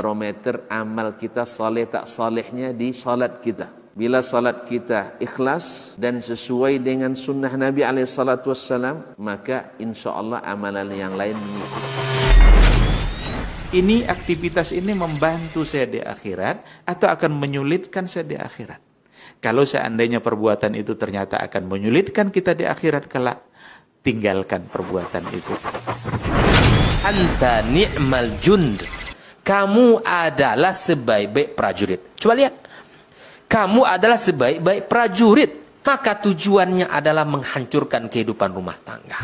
barometer amal kita saleh tak salehnya di salat kita. Bila salat kita ikhlas dan sesuai dengan sunnah Nabi SAW, maka insya Allah amalan yang lain mengikuti. Ini aktivitas ini membantu saya di akhirat atau akan menyulitkan saya di akhirat? Kalau seandainya perbuatan itu ternyata akan menyulitkan kita di akhirat kelak, tinggalkan perbuatan itu. Anta ni'mal jund. Kamu adalah sebaik-baik prajurit. Coba lihat. Kamu adalah sebaik-baik prajurit. Maka tujuannya adalah menghancurkan kehidupan rumah tangga.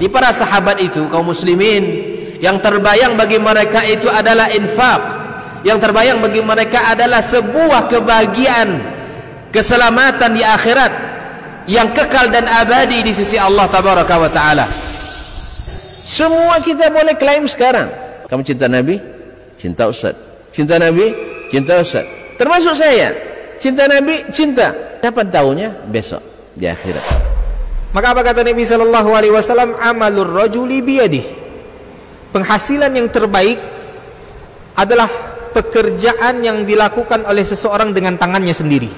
Di para sahabat itu, kaum muslimin, yang terbayang bagi mereka itu adalah infak. Yang terbayang bagi mereka adalah sebuah kebahagiaan, keselamatan di akhirat yang kekal dan abadi di sisi Allah Tabaraka wa Ta'ala. Semua kita boleh klaim sekarang. Kamu cinta Nabi? Cinta Ustaz. Cinta Nabi? Cinta Ustaz. Termasuk saya. Cinta Nabi? Cinta. Kapan tahunya? Besok di akhirat. Maka apa kata Nabi SAW? Amalur rajuli biyadih. Penghasilan yang terbaik adalah pekerjaan yang dilakukan oleh seseorang dengan tangannya sendiri.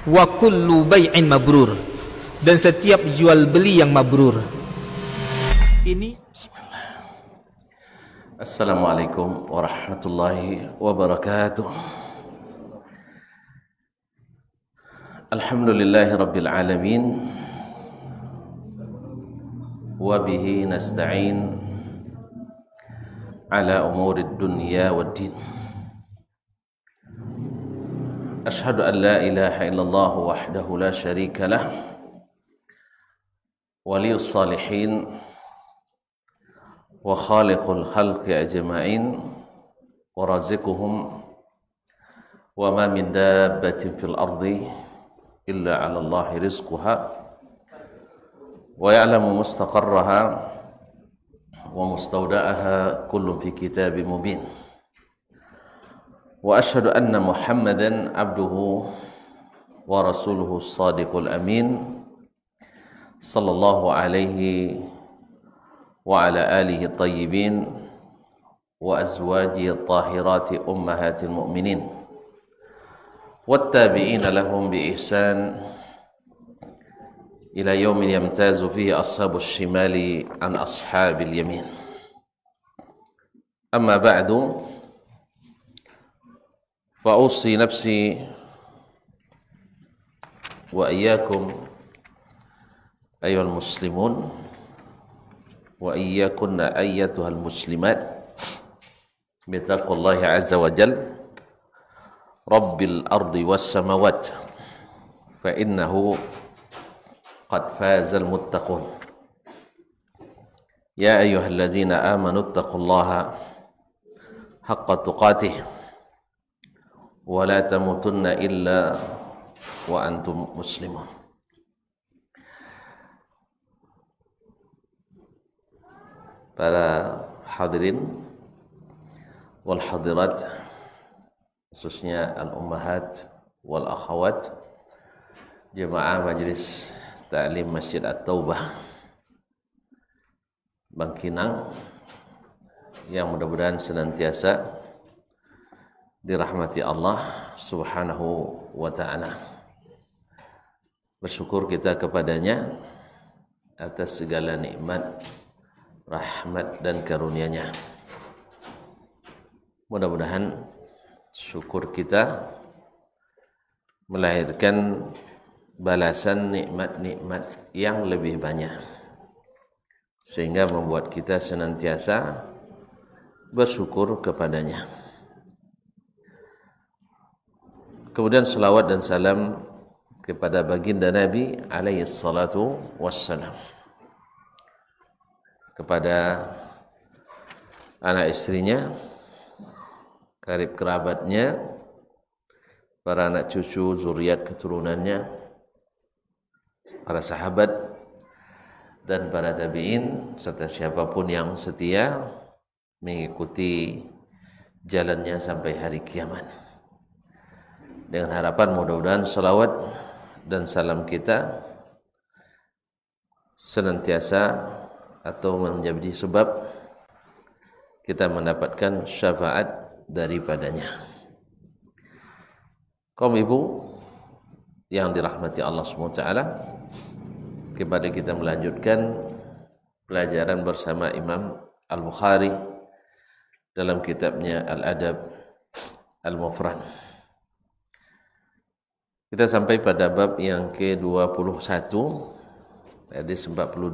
Wa kullu bai'in mabrur. Dan setiap jual beli yang mabrur. Ini Bismillah. Assalamualaikum warahmatullahi wabarakatuh. Alhamdulillahi rabbil alamin. Wa bihi nasta'in ala umurid dunya waddin. Ashhadu an la ilaha illallah wahdahu la syarika lah, waliyus salihin wa khaliqul khalqi ajma'in wa razikuhum wa ma min dabbatin fil ardi illa 'ala Allahi rizquha wa ya'lamu mustaqarraha wa mustawda'aha kullun fi kitabin mubin. Wa asyhadu anna Muhammadan abduhu wa rasuluhu as-sadiqul amin sallallahu alaihi wa ala alihi at-tayyibin wa azwajihi at-tahirati ummahatil mu'minin wattabi'ina lahum bi ihsan ila yaumin yamtazu fihi ashabus shimali an ashabil yamin. Amma ba'du, fa'usi nafsi wa iyyakum ayyuhal muslimun wa iyyakunna ayyatuhal muslimat bittaqwallahi azza wa jal rabbil ardi was samawat fa innahu qad fazal muttaqun. Ya ayyuhalladzina amanu ittaqullaha haqqa tuqatih wa la tamutunna illa wa antum muslimun. Para hadirin wal hadirat, khususnya al-ummahat wal akhawat, jemaah Majelis Ta'lim Masjid At-Taubah Bangkinang, yang mudah-mudahan senantiasa dirahmati Allah Subhanahu wa ta'ala. Bersyukur kita kepadanya atas segala nikmat, rahmat dan karunia-Nya. Mudah-mudahan syukur kita melahirkan balasan nikmat-nikmat yang lebih banyak, sehingga membuat kita senantiasa bersyukur kepadanya. Kemudian salawat dan salam kepada baginda Nabi alaihi salatu wassalam, kepada anak istrinya, karib kerabatnya, para anak cucu, zuriat keturunannya, para sahabat dan para tabi'in, serta siapapun yang setia mengikuti jalannya sampai hari kiamat. Dengan harapan mudah-mudahan salawat dan salam kita senantiasa atau menjadi sebab kita mendapatkan syafaat daripadanya. Kaum ibu yang dirahmati Allah SWT, kepada kita melanjutkan pelajaran bersama Imam Al-Bukhari dalam kitabnya Al-Adab Al-Mufrad. Kita sampai pada bab yang ke-21, hadis 42.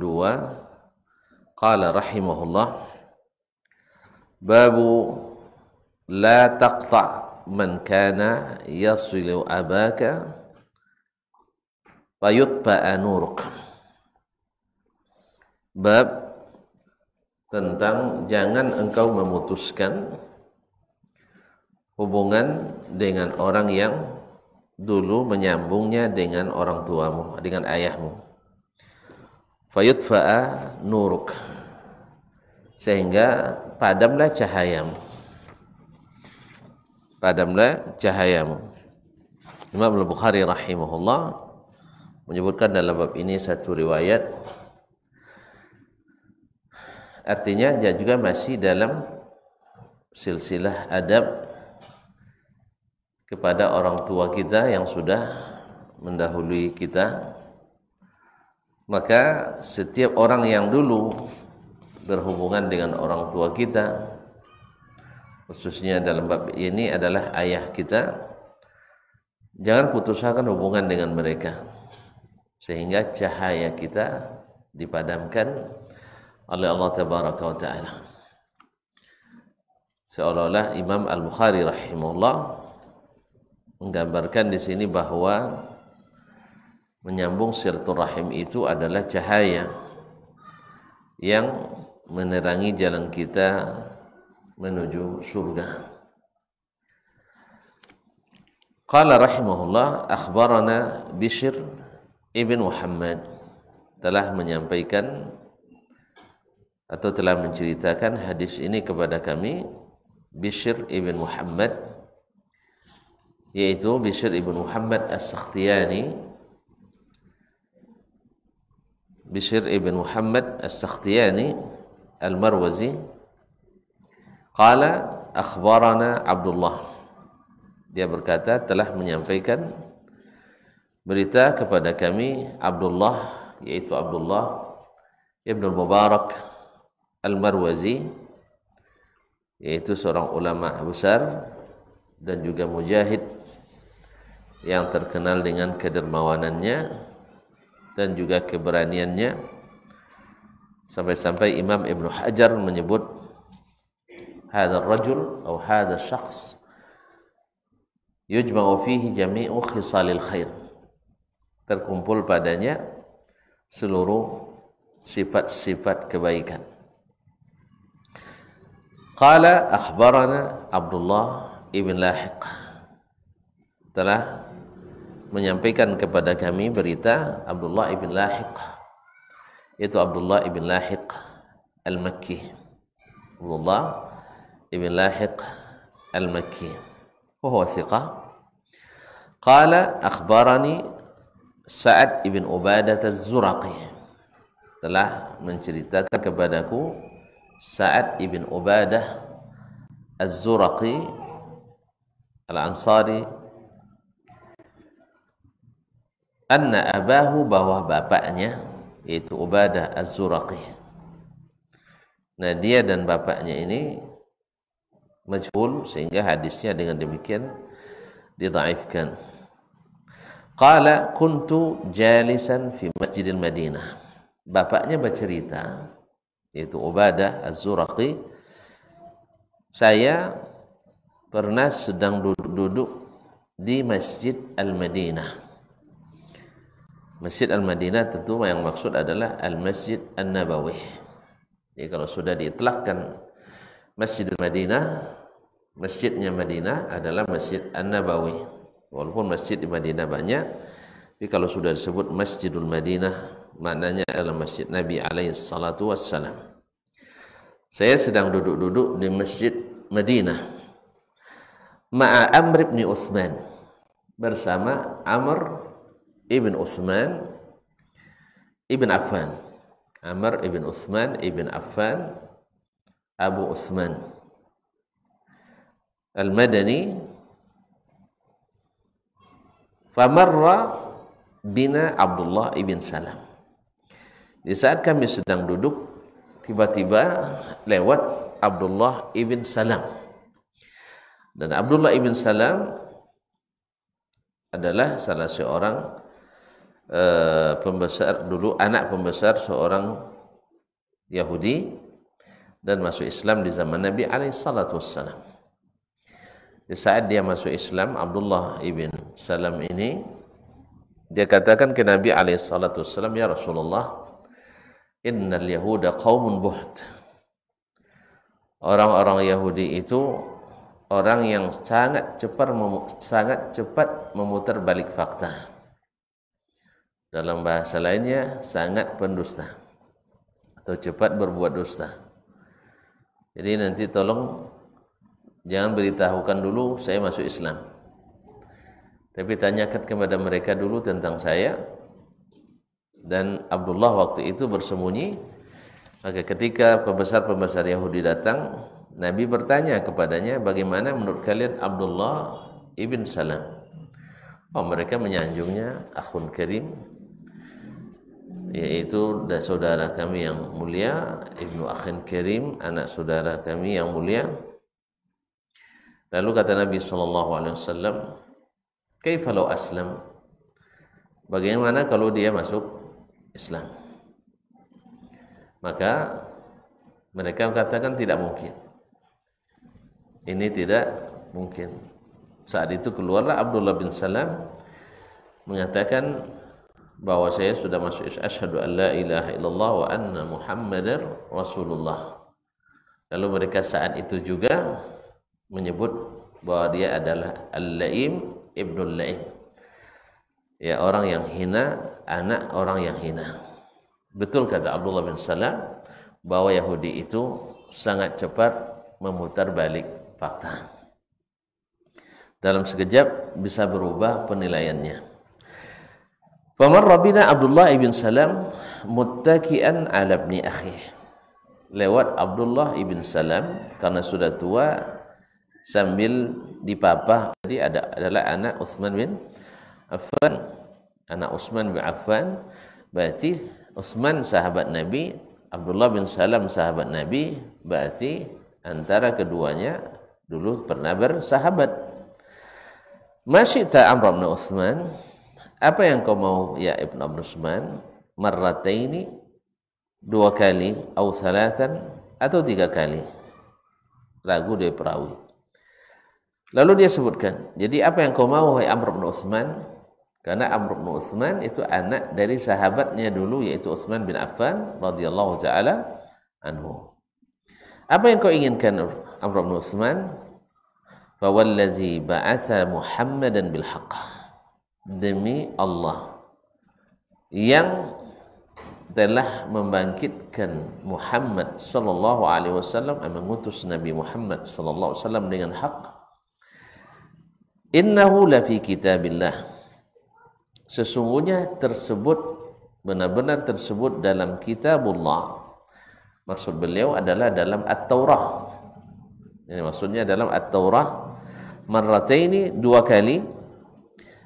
Qala rahimahullah, babu la taqta' man kana yasilu abaka fayutba'a nuruk. Bab tentang jangan engkau memutuskan hubungan dengan orang yang dulu menyambungnya dengan orang tuamu, dengan ayahmu. Fayutfa'a nuruk, sehingga padamlah cahayamu. Padamlah cahayamu. Imam Al-Bukhari rahimahullah menyebutkan dalam bab ini satu riwayat, artinya dia juga masih dalam silsilah adab kepada orang tua kita yang sudah mendahului kita. Maka setiap orang yang dulu berhubungan dengan orang tua kita, khususnya dalam bab ini adalah ayah kita, jangan putuskan hubungan dengan mereka sehingga cahaya kita dipadamkan oleh Allah Tabaraka wa Ta'ala. Seolah-olah Imam Al-Bukhari rahimahullah menggambarkan di sini bahwa menyambung silaturahim itu adalah cahaya yang menerangi jalan kita menuju surga. Qala rahimahullah, akhbarana Bishr ibn Muhammad, telah menyampaikan atau telah menceritakan hadis ini kepada kami Bishr ibn Muhammad, yaitu Bishr ibn Muhammad As-Sakhtiyani. Bishr ibn Muhammad As-Sakhtiyani Al-Marwazi. Qala akhbarana Abdullah, dia berkata telah menyampaikan berita kepada kami Abdullah, yaitu Abdullah ibn Mubarak Al-Marwazi, yaitu seorang ulama besar dan juga mujahid yang terkenal dengan kedermawanannya dan juga keberaniannya, sampai-sampai Imam Ibn Hajar menyebut hadha rajul atau hadha syakhs yujma'u fihi jami'u khisalil khair, terkumpul padanya seluruh sifat-sifat kebaikan. Qala akhbarana Abdullah ibn Lahiq, telah menyampaikan kepada kami berita Abdullah ibn Lahiq, yaitu Abdullah ibn Lahiq Al-Makki. Abdullah ibn Lahiq Al-Makki wa huwa thiqah. Qala akhbarani Sa'ad ibn Ubadah Az-Zuraqi, telah menceritakan kepadaku Sa'ad ibn Ubadah Az-Zuraqi Al-Ansari, anna abahu, bahwa bapaknya yaitu Ubadah Az-Zuraqi. Nah, dia dan bapaknya ini majhul, sehingga hadisnya dengan demikian didhaifkan. Qala kuntu jalisan fi Masjidil Madinah, bapaknya bercerita, yaitu Ubadah Az-Zuraqi, saya pernah sedang duduk di Masjid Al-Madinah. Masjid Al-Madinah tentu yang maksud adalah Al-Masjid An-Nabawi. Jadi kalau sudah diitlakkan Masjid Al-Madinah, masjidnya Madinah adalah Masjid An-Nabawi. Walaupun masjid di Madinah banyak, tapi kalau sudah disebut Masjidul Madinah, maknanya adalah Masjid Nabi alaihi salatu wassalam. Saya sedang duduk-duduk di Masjid Madinah. ma'a Amr ibn Uthman, bersama Amr ibn Uthman ibn Affan. Amr ibn Uthman ibn Affan Abu Uthman Al-Madani. Famarra bina Abdullah ibn Salam. Di saat kami sedang duduk, tiba-tiba lewat Abdullah ibn Salam. Dan Abdullah ibn Salam adalah salah seorang pembesar dulu, anak pembesar seorang Yahudi dan masuk Islam di zaman Nabi alaihissalam. Di saat dia masuk Islam, Abdullah ibn Salam ini, dia katakan ke Nabi alaihissalam, ya Rasulullah, innal yahuda qaumun buht. Orang-orang Yahudi itu orang yang sangat cepat memutar balik fakta. Dalam bahasa lainnya, sangat pendusta atau cepat berbuat dusta. Jadi nanti tolong jangan beritahukan dulu saya masuk Islam, tapi tanyakan kepada mereka dulu tentang saya. Dan Abdullah waktu itu bersembunyi. Maka ketika pembesar-pembesar Yahudi datang, Nabi bertanya kepadanya, bagaimana menurut kalian Abdullah ibn Salam? Oh, mereka menyanjungnya akhun karim, yaitu saudara kami yang mulia, ibnu akhin karim, anak saudara kami yang mulia. Lalu kata Nabi SAW, kaifa law aslam? Bagaimana kalau dia masuk Islam? Maka mereka katakan tidak mungkin. Ini tidak mungkin. Saat itu keluarlah Abdullah bin Salam mengatakan bahwa saya sudah masuk Islam, asyhadu an la ilaha illallah wa anna Muhammadar Rasulullah. Lalu mereka saat itu juga menyebut bahwa dia adalah Al-Laim ibnul Laim, ya orang yang hina, anak orang yang hina. Betul kata Abdullah bin Salam bahwa Yahudi itu sangat cepat memutar balik fakta. Dalam sekejap bisa berubah penilaiannya. Famarra bina Abdullah ibn Salam muttaki'an ala ibni akhi. Lewat Abdullah ibn Salam karena sudah tua, sambil dipapah. Jadi adalah anak Utsman bin Affan. Anak Utsman bin Affan, berarti Utsman sahabat Nabi, Abdullah bin Salam sahabat Nabi, berarti antara keduanya dulu pernah bersahabat. Masyita Amr bin Utsman, apa yang kau mau ya Ibn Abd Utsman? Marrataini, 2 kali, atau 3 atau 3 kali. Ragu dari perawi. Lalu dia sebutkan, jadi apa yang kau mau wahai Amr bin Utsman? Karena Amr bin Utsman itu anak dari sahabatnya dulu, yaitu Utsman bin Affan radhiyallahu taala anhu. Apa yang kau inginkan Amr bin Utsman? Fa wallazi ba'atha Muhammadan bil haqq. Demi Allah yang telah membangkitkan Muhammad sallallahu alaihi wasallam, mengutus Nabi Muhammad sallallahu alaihi wasallam dengan hak. Innahu lafi kitabillah. Sesungguhnya tersebut, benar-benar tersebut dalam kitabullah. Maksud beliau adalah dalam At-Taurah. Ini maksudnya dalam At-Taurah. Marrataini, 2 kali.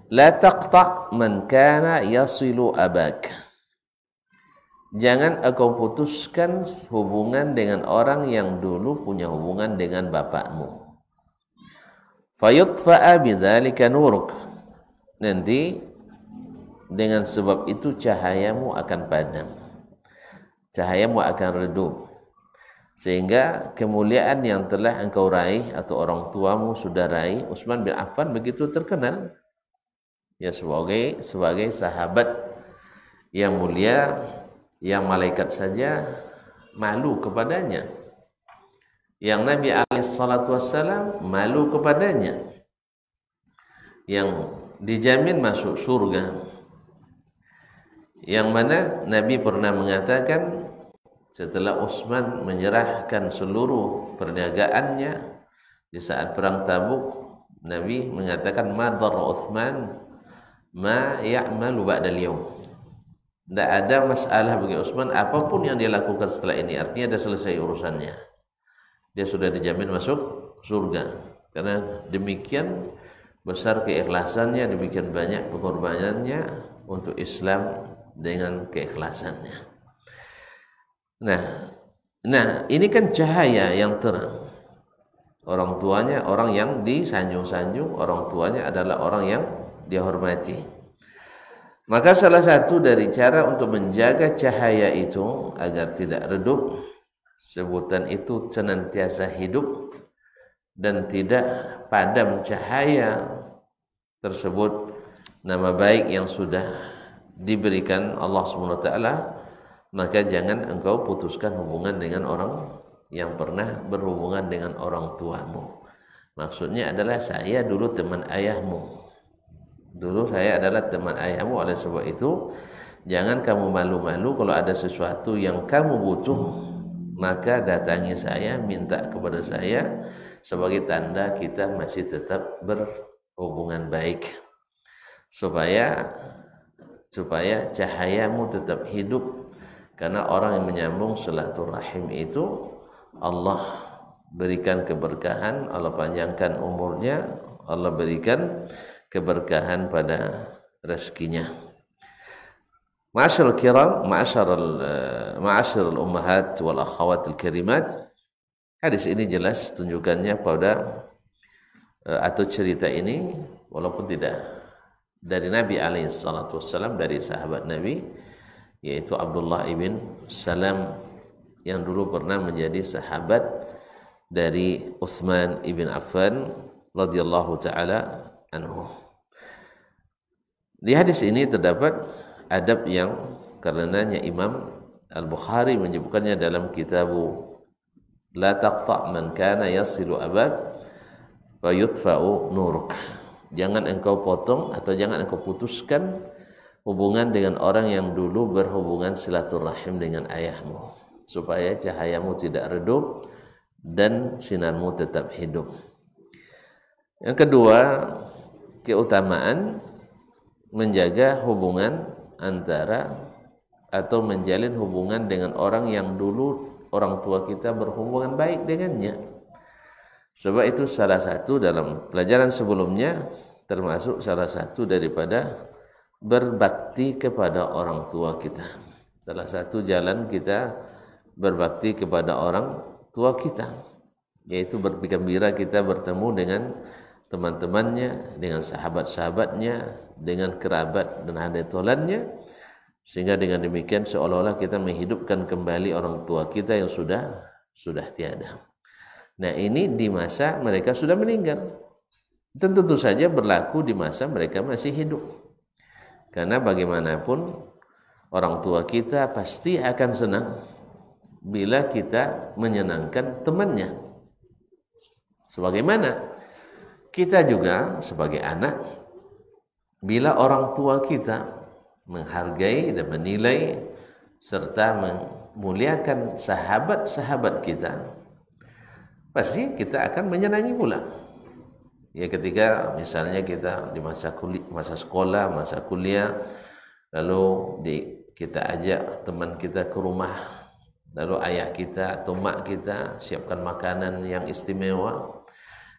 La taqta' man kana yasilu abak. Jangan engkau putuskan hubungan dengan orang yang dulu punya hubungan dengan bapakmu. Fayutfa'a bidzalika nuruk. Nanti dengan sebab itu cahayamu akan padam, cahayamu akan redup, sehingga kemuliaan yang telah engkau raih atau orang tuamu sudah raih. Utsman bin Affan begitu terkenal ya sebagai sahabat yang mulia, yang malaikat saja malu kepadanya, yang Nabi SAW malu kepadanya, yang dijamin masuk surga, yang mana Nabi pernah mengatakan setelah Utsman menyerahkan seluruh perniagaannya di saat perang Tabuk, Nabi mengatakan madar Utsman ma ya'malu ba'dal yaum. Tidak ada masalah bagi Utsman apapun yang dia lakukan setelah ini, artinya sudah selesai urusannya. Dia sudah dijamin masuk surga. Karena demikian besar keikhlasannya, demikian banyak pengorbanannya untuk Islam dengan keikhlasannya. Nah, ini kan cahaya yang terang. Orang tuanya orang yang disanjung-sanjung, orang tuanya adalah orang yang dia hormati. Maka salah satu dari cara untuk menjaga cahaya itu agar tidak redup, sebutan itu senantiasa hidup dan tidak padam cahaya tersebut, nama baik yang sudah diberikan Allah SWT, maka jangan engkau putuskan hubungan dengan orang yang pernah berhubungan dengan orang tuamu. Maksudnya adalah saya dulu teman ayahmu. Dulu saya adalah teman ayahmu, oleh sebab itu jangan kamu malu-malu kalau ada sesuatu yang kamu butuh, maka datangi saya, minta kepada saya sebagai tanda kita masih tetap berhubungan baik, supaya cahayamu tetap hidup. Karena orang yang menyambung silaturahim itu Allah berikan keberkahan, Allah panjangkan umurnya, Allah berikan keberkahan pada rezekinya. Ma'asyiral kiram, ma'asyiral ummahat wal akhawatil karimat. Hadis ini jelas tunjukkannya pada atau cerita ini walaupun tidak dari Nabi alaihi salatu wassalam, dari sahabat Nabi yaitu Abdullah ibn Salam yang dulu pernah menjadi sahabat dari Utsman ibn Affan radhiyallahu taala anhu. Di hadis ini terdapat adab yang karenanya Imam Al-Bukhari menyebutkannya dalam kitabu La taqta' man kana yasilu abak wa yutfa'u nuruk. Jangan engkau potong atau jangan engkau putuskan hubungan dengan orang yang dulu berhubungan silaturahim dengan ayahmu, supaya cahayamu tidak redup dan sinarmu tetap hidup. Yang kedua, keutamaan menjaga hubungan antara atau menjalin hubungan dengan orang yang dulu orang tua kita berhubungan baik dengannya. Sebab itu salah satu dalam pelajaran sebelumnya, termasuk salah satu daripada berbakti kepada orang tua kita. Salah satu jalan kita berbakti kepada orang tua kita, yaitu bergembira kita bertemu dengan teman-temannya, dengan sahabat-sahabatnya, dengan kerabat dan hadatolannya, sehingga dengan demikian seolah-olah kita menghidupkan kembali orang tua kita yang sudah tiada. Nah, ini di masa mereka sudah meninggal. Dan tentu saja berlaku di masa mereka masih hidup. Karena bagaimanapun orang tua kita pasti akan senang bila kita menyenangkan temannya. Sebagaimana kita juga sebagai anak, bila orang tua kita menghargai dan menilai serta memuliakan sahabat-sahabat kita, pasti kita akan menyenangi pula. Ya, ketika misalnya kita di masa sekolah, masa kuliah, lalu kita ajak teman kita ke rumah, lalu ayah kita atau mak kita siapkan makanan yang istimewa.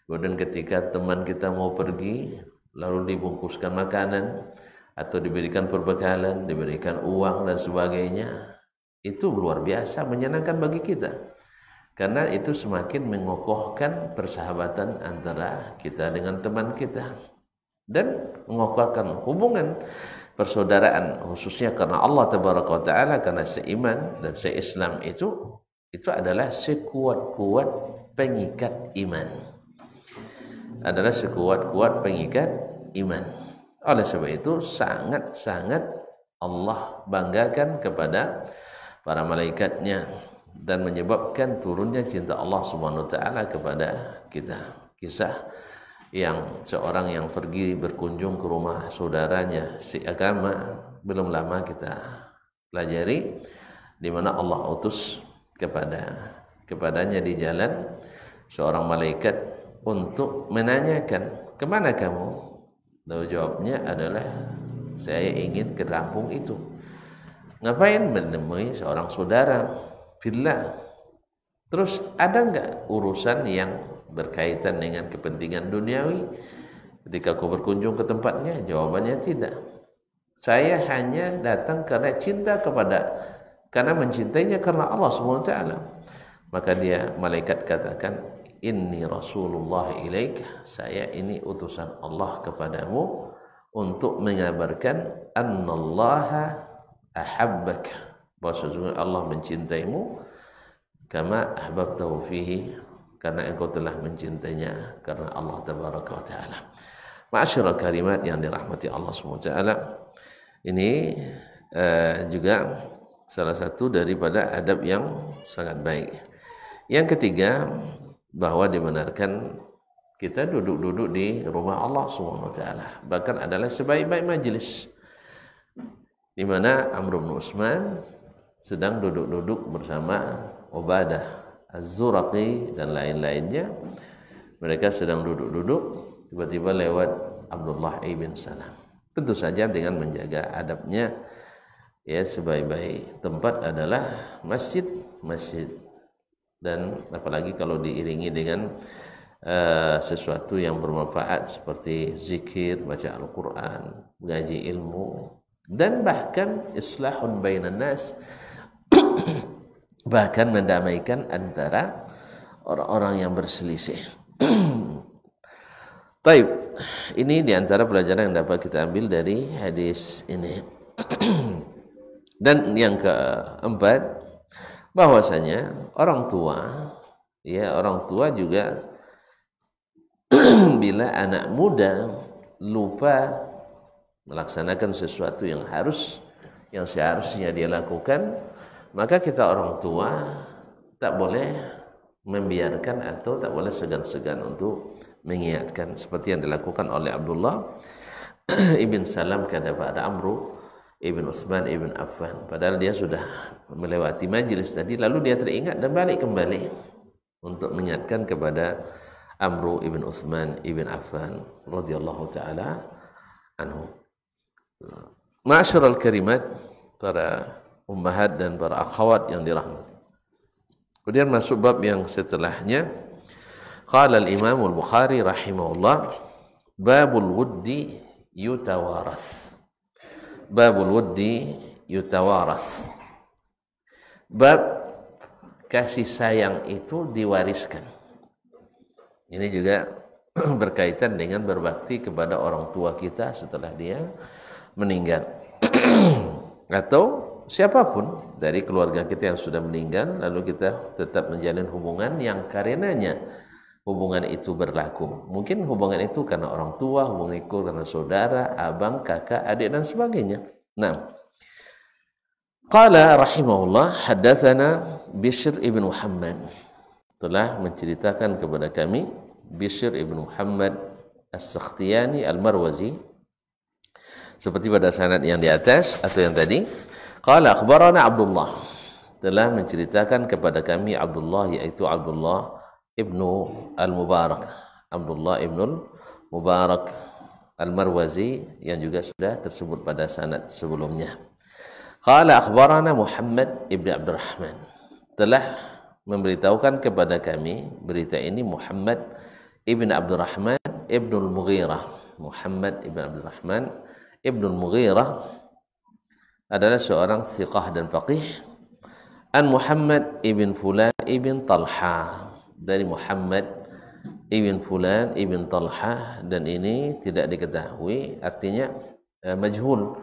Kemudian ketika teman kita mau pergi, lalu dibungkuskan makanan atau diberikan perbekalan, diberikan uang dan sebagainya, itu luar biasa menyenangkan bagi kita. Karena itu semakin mengokohkan persahabatan antara kita dengan teman kita dan mengokohkan hubungan persaudaraan, khususnya karena Allah Tabaraka wa Ta'ala, karena seiman dan seislam itu adalah sekuat-kuat pengikat iman. Adalah sekuat-kuat pengikat iman. Oleh sebab itu sangat-sangat Allah banggakan kepada para malaikatnya dan menyebabkan turunnya cinta Allah Subhanahu wa taala kepada kita. Kisah yang seorang yang pergi berkunjung ke rumah saudaranya seagama belum lama kita pelajari, di mana Allah utus kepadanya di jalan seorang malaikat untuk menanyakan kemana kamu? Lalu jawabnya adalah, saya ingin ke kampung itu. Ngapain? Menemui seorang saudara fillah. Terus ada enggak urusan yang berkaitan dengan kepentingan duniawi ketika kau berkunjung ke tempatnya? Jawabannya tidak. Saya hanya datang karena cinta karena mencintainya karena Allah SWT. Maka dia, malaikat katakan, inni Rasulullah ilaik, saya ini utusan Allah kepadamu untuk mengabarkan annallaha ahabbaka, bahwa sesungguhnya Allah mencintaimu, kama ahbabtahu fihi, karena engkau telah mencintainya karena Allah tabaraka wa taala. Ma'asyiral kalimat yang dirahmati Allah SWT, ini juga salah satu daripada adab yang sangat baik. Yang ketiga, bahwa dibenarkan kita duduk-duduk di rumah Allah SWT, bahkan adalah sebaik-baik majelis, di mana Amr bin Utsman sedang duduk-duduk bersama Ubadah Az-Zuraqi dan lain-lainnya. Mereka sedang duduk-duduk, tiba-tiba lewat Abdullah ibn Salam. Tentu saja dengan menjaga adabnya, ya, sebaik-baik tempat adalah masjid. Dan apalagi kalau diiringi dengan sesuatu yang bermanfaat seperti zikir, baca Al-Quran, mengaji ilmu, dan bahkan islahun bainan nas, bahkan mendamaikan antara orang-orang yang berselisih. Baik, ini diantara pelajaran yang dapat kita ambil dari hadis ini. Dan yang keempat, bahwasanya orang tua juga bila anak muda lupa melaksanakan sesuatu yang seharusnya dia lakukan, maka kita orang tua tak boleh membiarkan atau tak boleh segan-segan untuk mengingatkan, seperti yang dilakukan oleh Abdullah ibn Salam kepada Amr ibn Utsman ibn Affan. Padahal dia sudah melewati majelis tadi, lalu dia teringat dan balik kembali untuk mengingatkan kepada Amr ibn Utsman ibn Affan radhiyallahu taala anhu. Ma'asyiral karimat, para ummahat dan para akhwat yang dirahmati. Kemudian masuk bab yang setelahnya. Qala al-Imam al-Bukhari rahimahullah, babul wuddi yutawaras. Babul wuddi yutawaras. Bab kasih sayang itu diwariskan. Ini juga berkaitan dengan berbakti kepada orang tua kita setelah dia meninggal. Atau siapapun dari keluarga kita yang sudah meninggal, lalu kita tetap menjalin hubungan yang karenanya hubungan itu berlaku. Mungkin hubungan itu karena orang tua, hubungan itu karena saudara, abang, kakak, adik, dan sebagainya. Nah, qala rahimahullah, haddatsana Bishr ibn Muhammad, telah menceritakan kepada kami Bishr ibn Muhammad As-Sakhtiyani Al-Marwazi, seperti pada sanad yang di atas atau yang tadi. Qala akhbarana Abdullah, telah menceritakan kepada kami Abdullah, yaitu Abdullah ibnu Al-Mubarak, Abdullah ibnu Al-Mubarak Al-Marwazi, yang juga sudah tersebut pada sanad sebelumnya. Qala akhbarana Muhammad ibn Abdurrahman, telah memberitahukan kepada kami berita ini Muhammad ibn Abdurrahman ibn Al-Mughirah. Muhammad ibn Abdurrahman ibn Al-Mughirah adalah seorang thiqah dan faqih. An Muhammad ibn Fulan ibn Talha, dari Muhammad ibn Fulan ibn Talha, dan ini tidak diketahui, artinya majhul.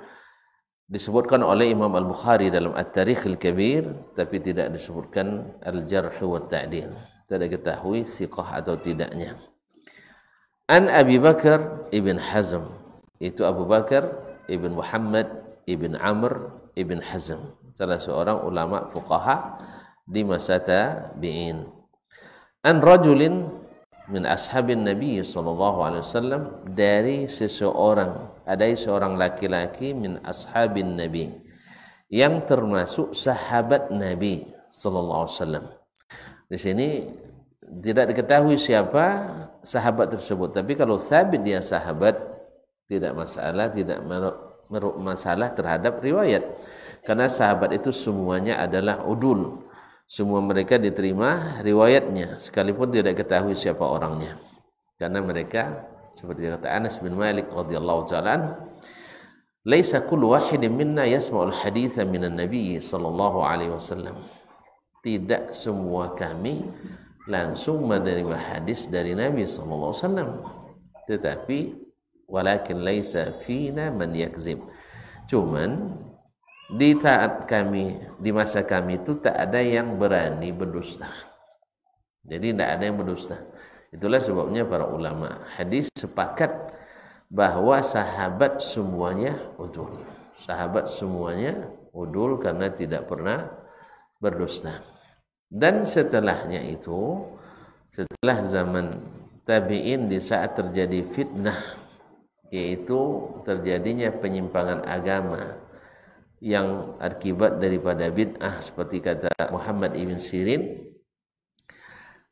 Disebutkan oleh Imam Al-Bukhari dalam At-Tarikh Al-Kabir, tapi tidak disebutkan Al-Jarh wa Ta'dil, tidak diketahui thiqah atau tidaknya. An Abi Bakar ibn Hazm, itu Abu Bakar ibn Muhammad ibn Amr ibn Hazm, salah seorang ulama fuqaha di masa tabi'in. An rajulin min ashabin Nabi sallallahu alaihi wasallam, dari seorang laki-laki min ashabin Nabi, yang termasuk sahabat Nabi sallallahu alaihi wasallam. Di sini tidak diketahui siapa sahabat tersebut. Tapi kalau sabit dia sahabat, tidak masalah, tidak masalah terhadap riwayat. Karena sahabat itu semuanya adalah udul. Semua mereka diterima riwayatnya sekalipun tidak ketahui siapa orangnya. Karena mereka seperti kata Anas bin Malik radhiyallahu ta'ala, "Laisa kullu wahidin minna yasma'ul haditsa minan nabiy sallallahu alaihi wasallam." Tidak semua kami langsung menerima hadis dari Nabi sallallahu alaihi wasallam. Tetapi walakin laisa fina man yakzib. Cuman di saat kami, di masa kami itu tak ada yang berani berdusta. Jadi tidak ada yang berdusta. Itulah sebabnya para ulama hadis sepakat bahwa sahabat semuanya udul. Sahabat semuanya udul karena tidak pernah berdusta. Dan setelahnya itu, setelah zaman tabi'in, di saat terjadi fitnah, yaitu terjadinya penyimpangan agama yang akibat daripada bid'ah seperti kata Muhammad ibn Sirin,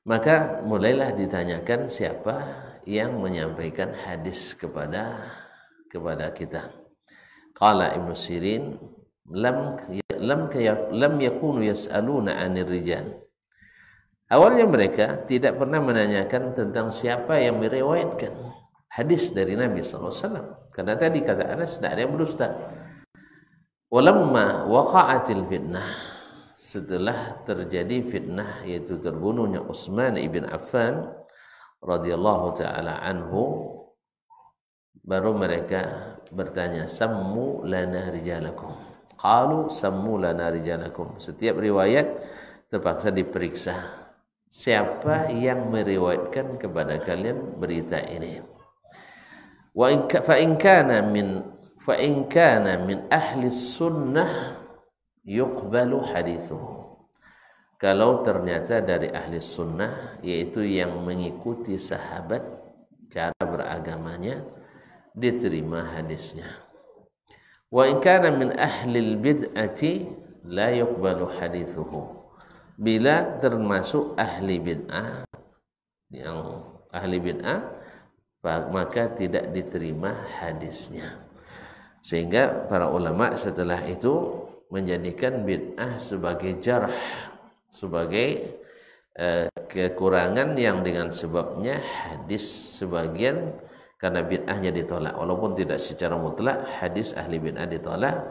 maka mulailah ditanyakan siapa yang menyampaikan hadis kepada kita. Qala Ibnu Sirin, lam yakunu yas'aluna 'anil rijal. Awalnya mereka tidak pernah menanyakan tentang siapa yang meriwayatkan hadis dari Nabi SAW. Karena tadi kata Anas, tidak ada yang berdusta. Walamma waqa'atil fitnah, setelah terjadi fitnah yaitu terbunuhnya Utsman ibn Affan radhiyallahu taala anhu, baru mereka bertanya, sammu lana rijalakum. Qalu sammu lana rijalakum. Setiap riwayat terpaksa diperiksa, siapa yang meriwayatkan kepada kalian berita ini. Fa in kana min ahli sunnah yuqbalu hadithuhu. Kalau ternyata dari ahli sunnah, yaitu yang mengikuti sahabat cara beragamanya, diterima hadisnya. Wa in kana min ahli bid'ati la yuqbalu hadithuhu. Bila termasuk ahli bid'ah, yang ahli bid'ah, maka tidak diterima hadisnya. Sehingga para ulama setelah itu menjadikan bid'ah sebagai jarh, sebagai kekurangan yang dengan sebabnya hadis sebagian karena bid'ahnya ditolak, walaupun tidak secara mutlak hadis ahli bid'ah ditolak.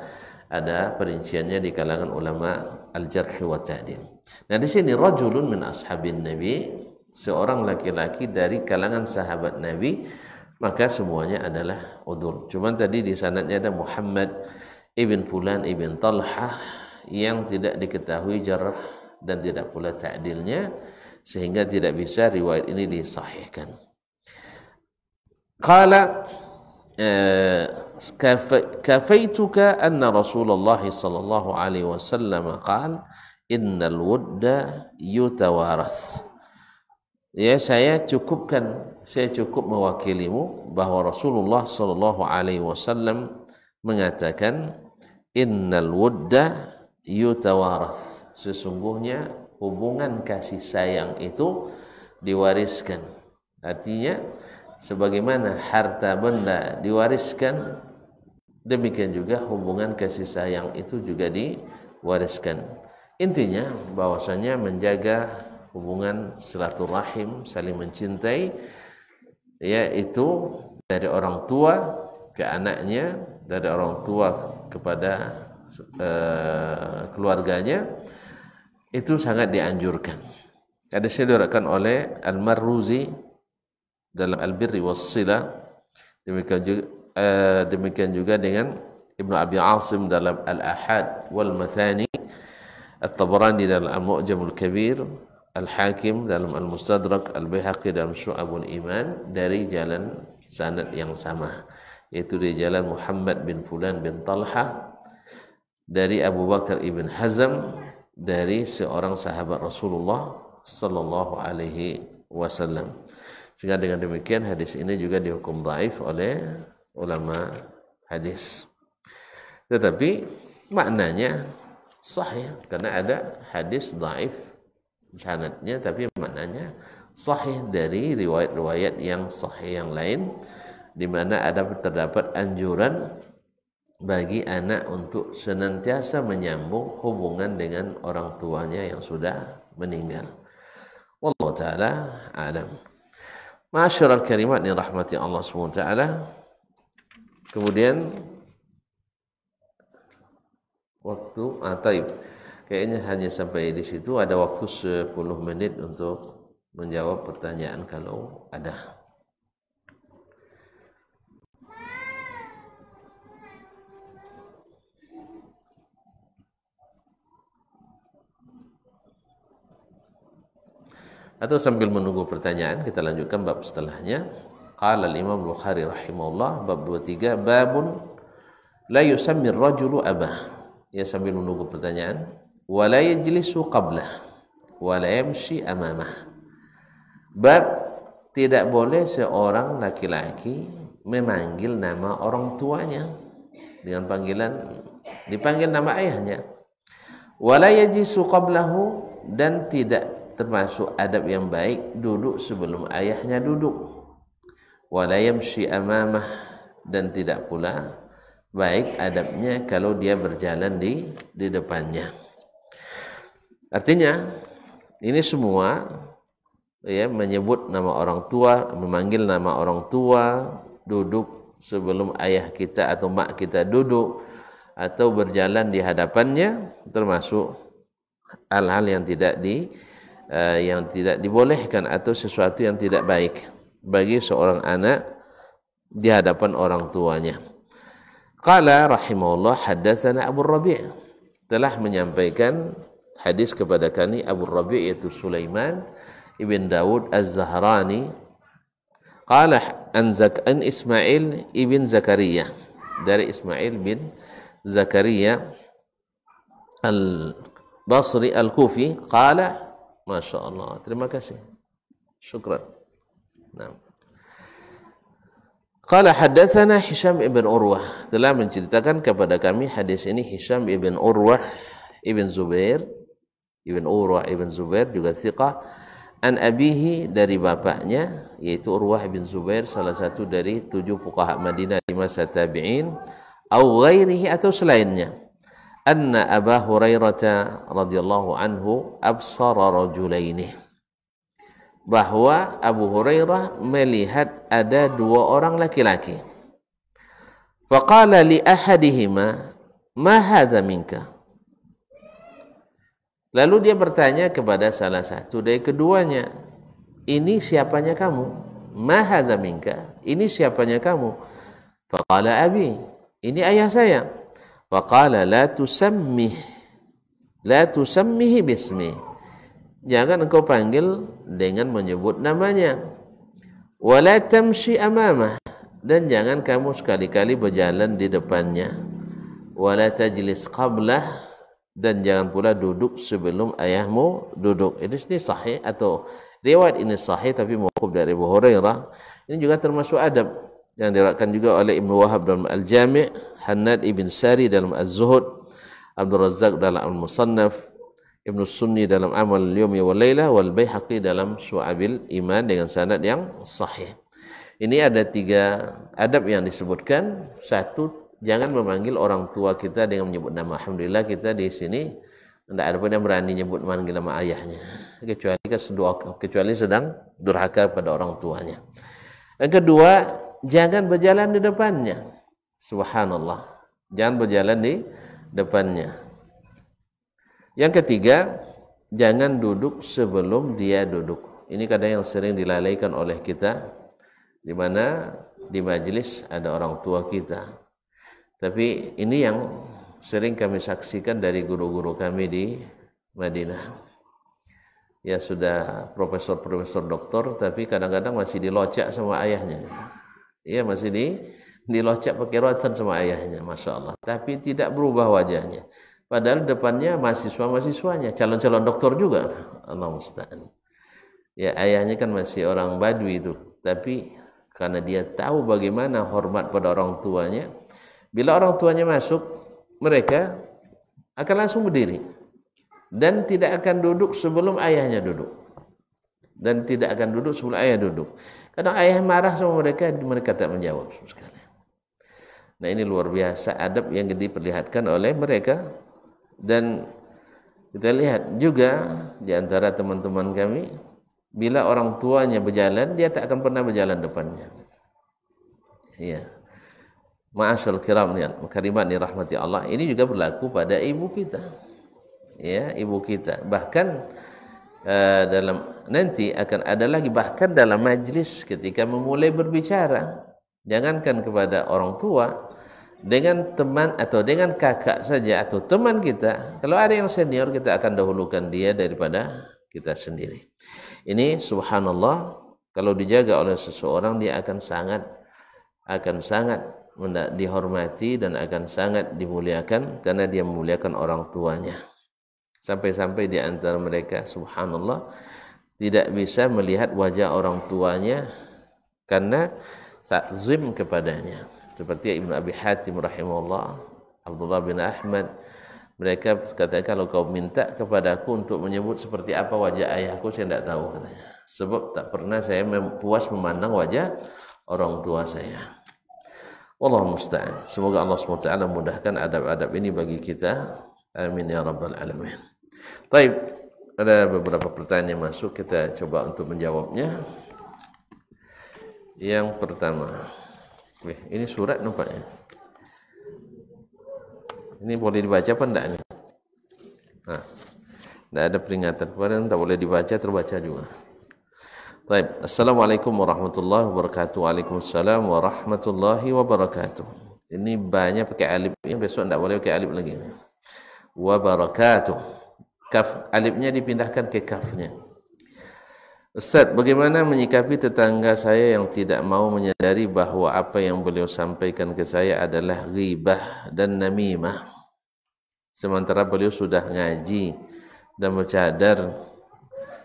Ada perinciannya di kalangan ulama al-jarh wa ta'dil. Nah di sini rajulun min ashabin nabi, seorang laki-laki dari kalangan sahabat Nabi, maka semuanya adalah udul. Cuman tadi di sanadnya ada Muhammad ibn Fulan ibn Talhah yang tidak diketahui jarh dan tidak pula ta'dilnya, sehingga tidak bisa riwayat ini disahihkan. Qala kafaituka anna Rasulullah sallallahu alaihi wasallam qala innal wudda yutawarath. Ya, saya cukup mewakilimu bahwa Rasulullah sallallahu alaihi wasallam mengatakan innal wudda yutawarath, sesungguhnya hubungan kasih sayang itu diwariskan. Artinya sebagaimana harta benda diwariskan, demikian juga hubungan kasih sayang itu juga diwariskan. Intinya bahwasanya menjaga hubungan silaturahim, saling mencintai, yaitu dari orang tua ke anaknya, dari orang tua kepada keluarganya, itu sangat dianjurkan. Ada diriwayatkan oleh Al-Marruzi dalam Al-Birri was-Silah, demikian juga dengan Ibnu Abi Asim dalam Al-Ahad wal Mathani, At-Tabarani dalam Al-Mu'jamul Kabir, Al-Hakim dalam Al-Mustadrak, Al-Baihaqi dalam Syu'abul Iman, dari jalan sanad yang sama, yaitu dari jalan Muhammad bin Fulan bin Talhah, dari Abu Bakar ibn Hazm, dari seorang sahabat Rasulullah sallallahu alaihi wasallam. Sehingga dengan demikian hadis ini juga dihukum dhaif oleh ulama hadis. Tetapi maknanya sahih, karena ada hadis dhaif sanadnya tapi maknanya sahih dari riwayat-riwayat yang sahih yang lain, di mana terdapat anjuran bagi anak untuk senantiasa menyambung hubungan dengan orang tuanya yang sudah meninggal. Wallahu taala a'lam. Ma'asyiral karimat yang rahmati Allah Subhanahu wa taala. Kemudian waktu taib. Kayaknya hanya sampai di situ, ada waktu 10 menit untuk menjawab pertanyaan kalau ada. Atau sambil menunggu pertanyaan, kita lanjutkan bab setelahnya. Qala al-Imam Bukhari rahimahullah, bab 23, babun la yusammi ar-rajulu abah. Ya, sambil menunggu pertanyaan, wa la yajlisu qablah wa la yamshi amamah. Bab tidak boleh seorang laki-laki memanggil nama orang tuanya dengan dipanggil nama ayahnya. Wa la yajlisu qablahu, dan tidak termasuk adab yang baik duduk sebelum ayahnya duduk. Wala yamshi amamah, dan tidak pula baik adabnya kalau dia berjalan di depannya. Artinya ini semua ya, menyebut nama orang tua, memanggil nama orang tua, duduk sebelum ayah kita atau mak kita duduk, atau berjalan di hadapannya, termasuk hal-hal yang tidak dibolehkan atau sesuatu yang tidak baik bagi seorang anak di hadapan orang tuanya. Qala rahimahullah, haddatsana Abu Rabi', telah menyampaikan hadis kepada kami Abu Rabi', yaitu Sulaiman ibn Dawud Az-Zahrani. Qala an Ismail ibn Zakaria, dari Ismail bin Zakaria Al-Basri Al-Kufi. Qala, Masya Allah, terima kasih, syukran. Nah, qala haddatsana Hisham ibn Urwah, telah menceritakan kepada kami hadis ini Hisham ibn Urwah ibn Zubair, ibn Urwah ibn Zubair juga thiqah, an abihi, dari bapaknya yaitu Urwah bin Zubair, salah satu dari 7 fuqaha Madinah di masa tabi'in, au ghairihi, atau selainnya, anna Aba Hurairah radhiyallahu anhu absara rajulaini, bahwa Abu Hurairah melihat ada 2 orang laki-laki. Faqala li ahadihima, ma hadza minka, lalu dia bertanya kepada salah satu dari keduanya, ini siapanya kamu? Ma hadza minka, ini siapanya kamu? Faqala abi, ini ayah saya. Faqala la tusammihi bismi, jangan engkau panggil dengan menyebut namanya. Wala tamshi amamah, dan jangan kamu sekali-kali berjalan di depannya. Wala tajlis qablah, dan jangan pula duduk sebelum ayahmu duduk. Ini sahih, atau riwayat ini sahih tapi mauquf dari Abu Hurairah. Ini juga termasuk adab yang diriwayatkan juga oleh Ibnu Wahab dalam Al-Jami', Hannad ibn Sari dalam Az-Zuhud, Abdul Razzaq dalam Al-Musannaf, Ibnu Sunni dalam Amal Al-Yawmi wal Lailah, wal Baihaqi dalam Syu'abil Iman dengan sanad yang sahih. Ini ada 3 adab yang disebutkan. 1, jangan memanggil orang tua kita dengan menyebut nama. Alhamdulillah kita di sini tidak ada pun yang berani menyebut manggil nama ayahnya, kecuali sedang durhaka pada orang tuanya. Yang kedua, jangan berjalan di depannya. Subhanallah, jangan berjalan di depannya. Yang ketiga, jangan duduk sebelum dia duduk. Ini kadang yang sering dilalaikan oleh kita, di mana di majelis ada orang tua kita. Tapi ini yang sering kami saksikan dari guru-guru kami di Madinah. Ya, sudah profesor-profesor doktor, tapi kadang-kadang masih dilocak sama ayahnya. Ya, masih dilocak pakai rotan sama ayahnya, Masya Allah. Tapi tidak berubah wajahnya. Padahal depannya mahasiswa-mahasiswanya, calon-calon doktor juga. Allah musta'an. Ya, ayahnya kan masih orang Badui itu. Tapi karena dia tahu bagaimana hormat pada orang tuanya, bila orang tuanya masuk, mereka akan langsung berdiri dan tidak akan duduk sebelum ayahnya duduk. dan tidak akan duduk sebelum ayah duduk. Kadang ayah marah sama mereka, mereka tak menjawab sama sekali. Nah, ini luar biasa adab yang diperlihatkan oleh mereka. Dan kita lihat juga di antara teman-teman kami, bila orang tuanya berjalan, dia tak akan pernah berjalan depannya. Ya. Ma'asyal kiram karimat dirahmati Allah. Ini juga berlaku pada ibu kita. Ya, ibu kita. Bahkan dalam nanti akan ada lagi, bahkan dalam majlis ketika memulai berbicara, jangankan kepada orang tua, dengan teman atau dengan kakak saja atau teman kita, kalau ada yang senior kita akan dahulukan dia daripada kita sendiri. Ini subhanallah, kalau dijaga oleh seseorang dia akan sangat dihormati dan akan sangat dimuliakan karena dia memuliakan orang tuanya. Sampai-sampai di antara mereka subhanallah tidak bisa melihat wajah orang tuanya karena takzim kepadanya. Seperti Ibnu Abi Hatim rahimahullah, Abdullah bin Ahmad, mereka katakan kalau kau minta kepadaku untuk menyebut seperti apa wajah ayahku, saya tidak tahu katanya. Sebab tak pernah saya puas memandang wajah orang tua saya. Wallahu musta'an. Semoga Allah SWT mudahkan adab-adab ini bagi kita. Amin ya rabbal alamin. Baik, ada beberapa pertanyaan yang masuk, kita coba untuk menjawabnya. Yang pertama, ini surat nampaknya. Ini boleh dibaca apa enggak ini? Nah, tidak ada peringatan kemarin, tak boleh dibaca, terbaca juga. Baik, Assalamualaikum warahmatullahi wabarakatuh. Waalaikumsalam warahmatullahi wabarakatuh. Ini banyak pakai alif, ini besok tidak boleh pakai alif lagi. Wabarakatuh. Kaf, alifnya dipindahkan ke kafnya. Ustaz, bagaimana menyikapi tetangga saya yang tidak mau menyadari bahawa apa yang beliau sampaikan ke saya adalah ghibah dan namimah, sementara beliau sudah ngaji dan bercadar.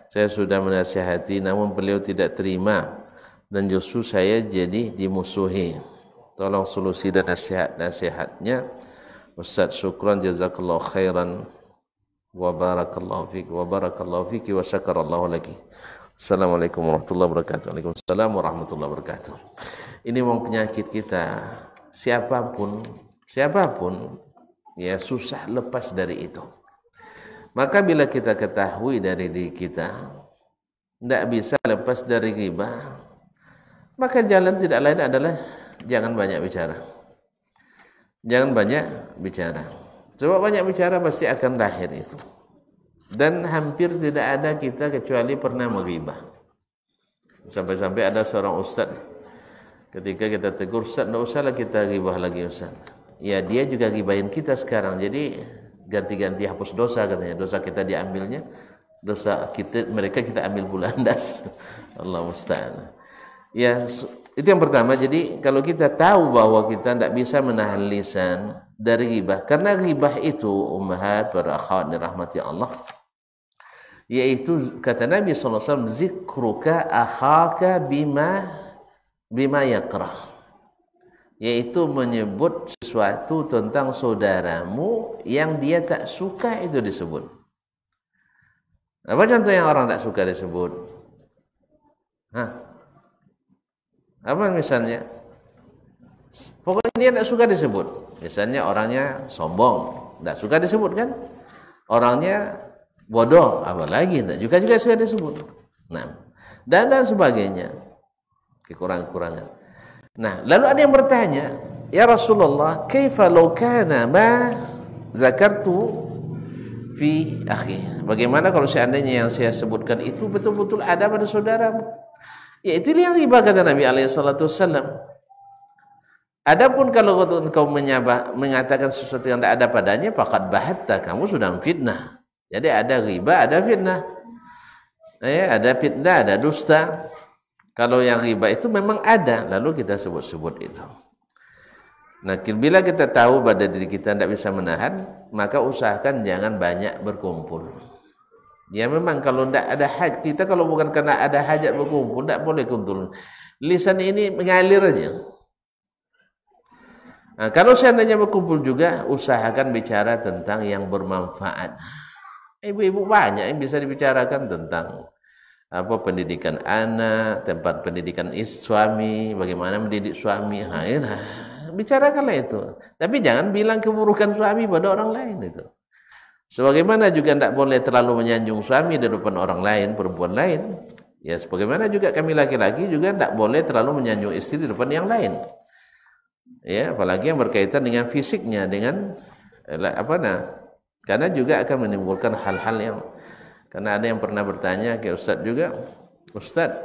Saya sudah menasihati namun beliau tidak terima dan justru saya jadi dimusuhi. Tolong solusi dan nasihatnya Ustaz. Syukran, jazakallahu khairan, wa barakallahu fiki wa syakarallahu laki. Assalamualaikum warahmatullahi wabarakatuh. Waalaikumsalam warahmatullahi wabarakatuh. Ini memang penyakit kita. Siapapun ya susah lepas dari itu. Maka bila kita ketahui dari diri kita tidak bisa lepas dari ghibah, maka jalan tidak lain adalah jangan banyak bicara. Jangan banyak bicara. Sebab banyak bicara pasti akan lahir itu. Dan hampir tidak ada kita kecuali pernah menghibah. Sampai-sampai ada seorang ustaz, ketika kita tegur, Ustaz, tidak usahlah kita ghibah lagi Ustaz. Ya, dia juga ghibahin kita sekarang. Jadi ganti-ganti hapus dosa katanya. Dosa kita diambilnya, dosa mereka kita ambil pula. Allah musta'an. Ya, itu yang pertama. Jadi kalau kita tahu bahwa kita tidak bisa menahan lisan dari ghibah, karena ghibah itu ummahat para akhwat dirahmati Allah, yaitu kata Nabi SAW, zikruka akhaka bima yakrah, yaitu menyebut sesuatu tentang saudaramu yang dia tak suka itu disebut. Apa contoh yang orang tak suka disebut? Apa misalnya? Pokoknya dia tak suka disebut. Misalnya orangnya sombong, tak suka disebut kan? Orangnya bodoh, apalagi tak juga suka disebut. Nah, dan sebagainya, kekurangan-kekurangan. Nah, lalu ada yang bertanya, ya Rasulullah, kaifa law kana ma zakartu fi akhi? Bagaimana kalau seandainya yang saya sebutkan itu betul-betul ada pada saudaramu? Ya, itu yang ghibah kata Nabi SAW. Adapun kalau engkau mengatakan sesuatu yang tidak ada padanya, faqad bahatta, kamu sudah fitnah. Jadi ada ghibah, ada fitnah. Ada fitnah, ada dusta. Kalau yang ghibah itu memang ada, lalu kita sebut-sebut itu. Nah, bila kita tahu pada diri kita tidak bisa menahan, maka usahakan jangan banyak berkumpul. Ya memang kalau tidak ada hajat, kita kalau bukan karena ada hajat berkumpul, tidak boleh kumpul. Lisan ini mengalir aja. Nah, kalau seandainya berkumpul juga, usahakan bicara tentang yang bermanfaat. Ibu-ibu banyak yang bisa dibicarakan tentang apa pendidikan anak, tempat pendidikan suami, bagaimana mendidik suami. Bicarakanlah itu. Tapi jangan bilang keburukan suami pada orang lain itu. Sebagaimana juga tidak boleh terlalu menyanjung suami di depan orang lain, perempuan lain. Ya, sebagaimana juga kami laki-laki juga tidak boleh terlalu menyanjung istri di depan yang lain. Ya, apalagi yang berkaitan dengan fisiknya, dengan karena juga akan menimbulkan hal-hal yang, karena ada yang pernah bertanya ke Ustadz juga, Ustadz,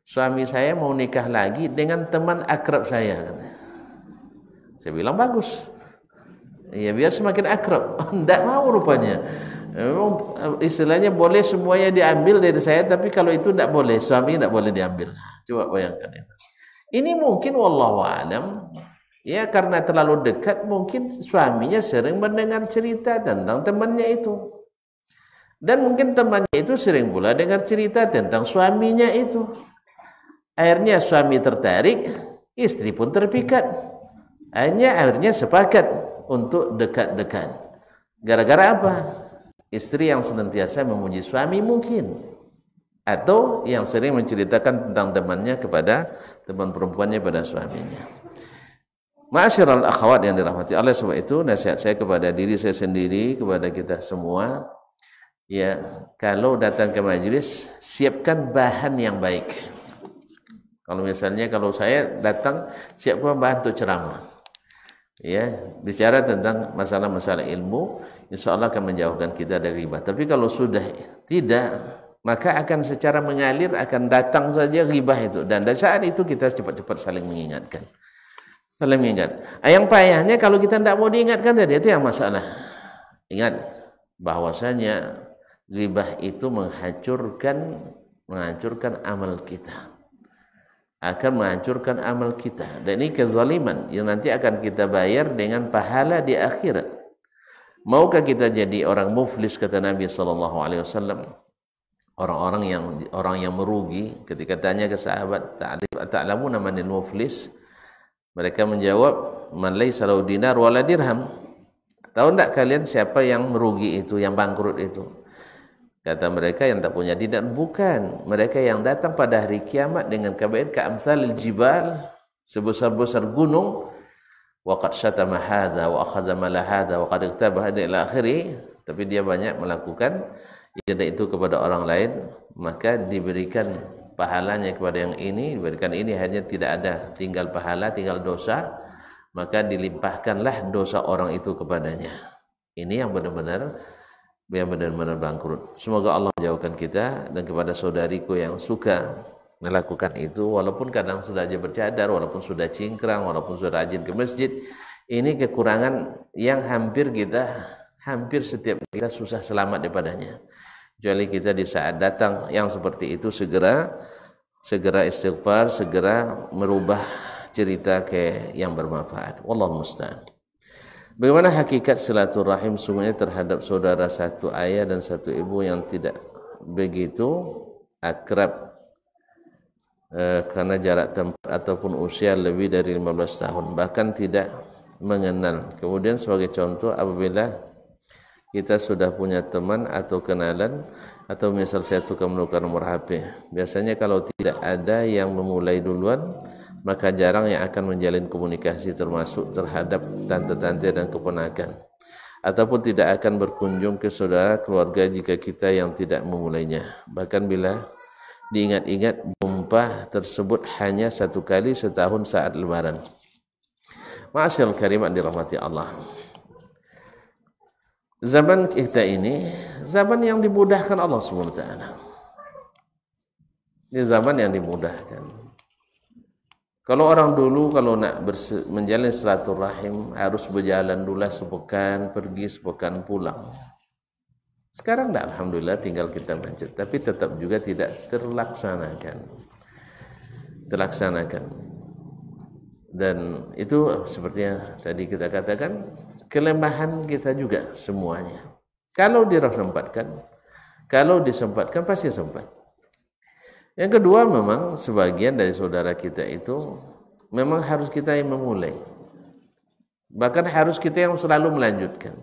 suami saya mau nikah lagi dengan teman akrab saya. Saya bilang bagus. Ya biar semakin akrab. Tidak mau rupanya. Memang istilahnya boleh semuanya diambil dari saya, tapi kalau itu tidak boleh, suami tidak boleh diambil. Coba bayangkan itu. Ini mungkin wallahu alam, ya karena terlalu dekat, mungkin suaminya sering mendengar cerita tentang temannya itu. Dan mungkin temannya itu sering pula dengar cerita tentang suaminya itu. Akhirnya suami tertarik, istri pun terpikat. Akhirnya sepakat untuk dekat-dekat. Gara-gara apa? Istri yang senantiasa memuji suami mungkin, atau yang sering menceritakan tentang temannya kepada teman perempuannya pada suaminya. Ma'asyiral akhwat yang dirahmati Allah, sebab itu nasihat saya kepada diri saya sendiri, kepada kita semua, ya kalau datang ke majelis siapkan bahan yang baik. Kalau misalnya kalau saya datang siapkan bahan untuk ceramah, ya bicara tentang masalah-masalah ilmu, insya Allah akan menjauhkan kita dari riba. Tapi kalau sudah tidak, maka akan secara mengalir akan datang saja riba itu, dan dari saat itu kita cepat-cepat saling mengingatkan, saling mengingat. Yang payahnya kalau kita tidak mau diingatkan, jadi itu yang masalah. Ingat bahwasanya riba itu menghancurkan amal kita, akan menghancurkan amal kita, dan ini kezaliman yang nanti akan kita bayar dengan pahala di akhirat. Maukah kita jadi orang muflis, kata Nabi SAW, orang yang merugi? Ketika tanya ke sahabat, ta'lamuna manil muflis? Mereka menjawab, man laysa lahu dinar wala dirham. Tahu tidak kalian siapa yang merugi itu, yang bangkrut itu? Kata mereka, yang tak punya dinar. Bukan, mereka yang datang pada hari kiamat dengan kebaikan ka'amsalil jibal, sebesar-besar gunung, wa qad syatama hadza wa akhadha mala hadza wa qad iktaba hadza ila akhiri, tapi dia banyak melakukan itu kepada orang lain, maka diberikan pahalanya kepada yang ini, diberikan ini, hanya tidak ada tinggal pahala, tinggal dosa, maka dilimpahkanlah dosa orang itu kepadanya. Ini yang benar-benar bangkrut. Semoga Allah menjauhkan kita, dan kepada saudariku yang suka melakukan itu, walaupun kadang sudah aja bercadar, walaupun sudah cingkrang, walaupun sudah rajin ke masjid, ini kekurangan yang hampir setiap kita susah selamat daripadanya. Kecuali kita di saat datang yang seperti itu segera istighfar, segera merubah cerita ke yang bermanfaat. Wallahu musta'an. Bagaimana hakikat silaturahim sungguhnya terhadap saudara satu ayah dan satu ibu yang tidak begitu akrab karena jarak tempat ataupun usia lebih dari 15 tahun, bahkan tidak mengenal. Kemudian sebagai contoh, apabila kita sudah punya teman atau kenalan, atau misal saya tukar menukar nomor HP, biasanya kalau tidak ada yang memulai duluan, maka jarang yang akan menjalin komunikasi, termasuk terhadap tante-tante dan keponakan, ataupun tidak akan berkunjung ke saudara keluarga jika kita yang tidak memulainya. Bahkan bila diingat-ingat, jumpa tersebut hanya satu kali setahun saat lebaran. Ma'asyiral karimat dirahmati Allah, zaman kita ini zaman yang dimudahkan Allah SWT. Ini zaman yang dimudahkan. Kalau orang dulu kalau nak menjalin silaturahim harus berjalan dulu sepekan pergi, sepekan pulang. Sekarang dah alhamdulillah tinggal kita mencet, tapi tetap juga tidak terlaksanakan. Dan itu seperti yang tadi kita katakan, kelemahan kita juga semuanya. Kalau disempatkan pasti sempat. Yang kedua, memang sebagian dari saudara kita itu memang harus kita yang memulai, bahkan harus kita yang selalu melanjutkan.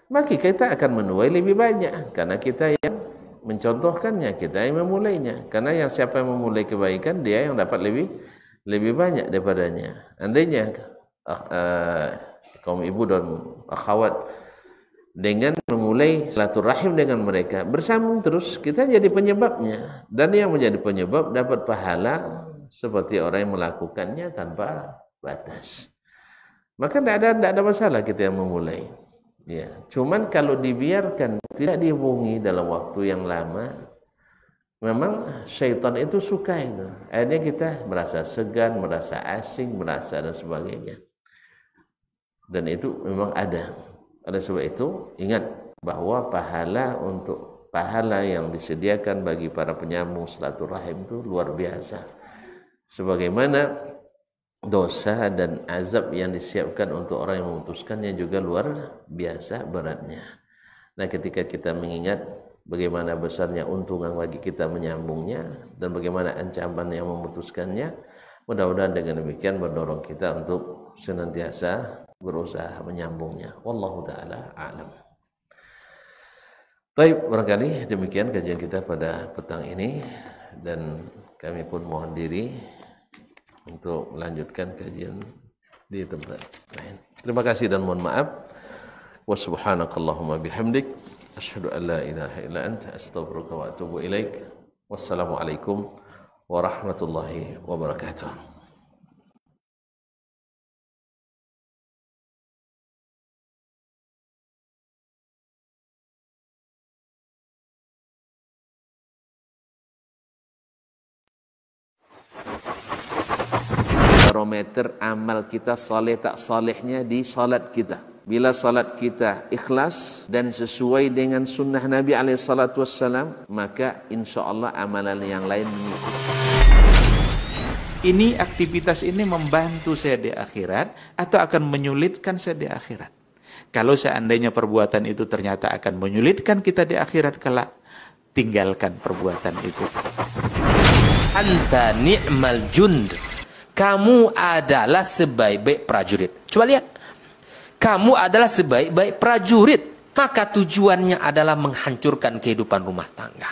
Maka kita akan menuai lebih banyak karena kita yang mencontohkannya, kita yang memulainya. Karena yang siapa yang memulai kebaikan, dia yang dapat lebih banyak daripadanya. Andainya kaum ibu dan akhwat dengan memulai silaturahim dengan mereka, bersambung terus, kita jadi penyebabnya. Dan yang menjadi penyebab dapat pahala seperti orang yang melakukannya tanpa batas. Maka tidak ada masalah kita yang memulai. Ya, cuman kalau dibiarkan tidak dihubungi dalam waktu yang lama, memang syaitan itu suka itu. Akhirnya kita merasa segan, merasa asing, merasa dan sebagainya. Dan itu memang ada. Oleh sebab itu, ingat bahwa pahala yang disediakan bagi para penyambung silaturahim itu luar biasa. Sebagaimana dosa dan azab yang disiapkan untuk orang yang memutuskannya juga luar biasa beratnya. Nah, ketika kita mengingat bagaimana besarnya untungan bagi kita menyambungnya dan bagaimana ancaman yang memutuskannya, mudah-mudahan dengan demikian mendorong kita untuk senantiasa berusaha menyambungnya. Wallahu ta'ala a'lam. Baik, barangkali demikian kajian kita pada petang ini, dan kami pun mohon diri untuk melanjutkan kajian di tempat lain. Terima kasih dan mohon maaf. Wa subhanakallahumma bihamdik asyhadu an la ilaha illa anta astaghfiruka wa atubu ilaik. Wassalamualaikum warahmatullahi wabarakatuh. Barometer amal kita saleh tak salehnya di salat kita. Bila salat kita ikhlas dan sesuai dengan sunnah Nabi SAW, maka insya Allah amalan yang lain mengikuti. Ini aktivitas ini membantu saya di akhirat atau akan menyulitkan saya di akhirat? Kalau seandainya perbuatan itu ternyata akan menyulitkan kita di akhirat kelak, tinggalkan perbuatan itu. Anta ni'mal jund. Kamu adalah sebaik-baik prajurit. Coba lihat. Kamu adalah sebaik-baik prajurit. Maka tujuannya adalah menghancurkan kehidupan rumah tangga.